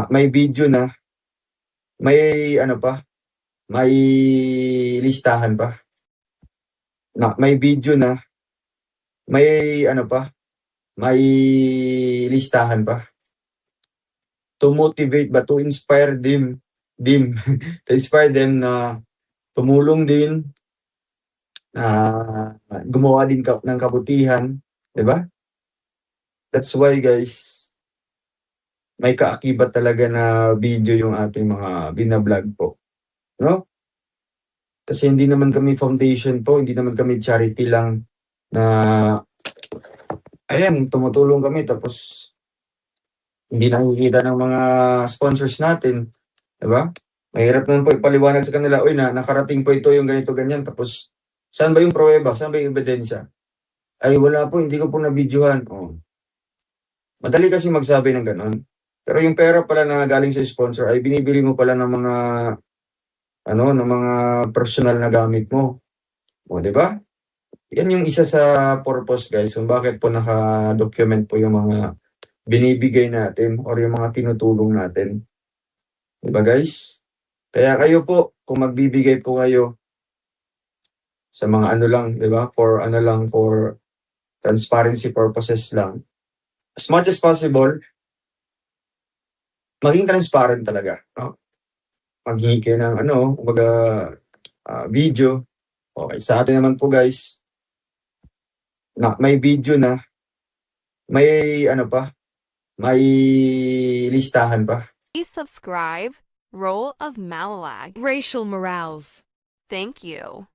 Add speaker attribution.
Speaker 1: May video na, may ano pa, may listahan pa. May video na, may ano pa, may listahan pa. To motivate ba, to inspire them, to inspire them na tumulong din, gumawa din ng kabutihan, 'di ba? That's why guys, may kaakibat talaga na video yung ating mga bina-vlog po, no? Kasi hindi naman kami foundation po, hindi naman kami charity lang na ayan, tumutulong kami tapos hindi nakikita ng mga sponsors natin, 'di ba? Mahirap naman po ipaliwanag sa kanila, "Uy, nakarating po ito yung ganito, ganyan." Tapos, saan ba yung pruweba? Saan ba yung ebidensya? "Ay, wala po, hindi ko po na-videohan." Oh. Madali kasi magsabi ng gano'n. Pero yung pera pala na galing sa sponsor ay binibili mo pala ng mga ano, ng mga personal na gamit mo. Oh, 'di ba? Yan yung isa sa purpose guys kung bakit po naka-document po yung mga binibigay natin or yung mga tinutulong natin. 'Di ba guys? Kaya kayo po, kung magbibigay po kayo sa mga ano lang, 'di ba? For ano lang, for transparency purposes lang. As much as possible, maging transparent talaga, no? Maghingi kayo ng ano, kumbaga, video. Okay, sa atin naman po guys, may video na, may ano pa, may listahan pa.
Speaker 2: Please subscribe, Role of Malalag, Racial Morales. Thank you.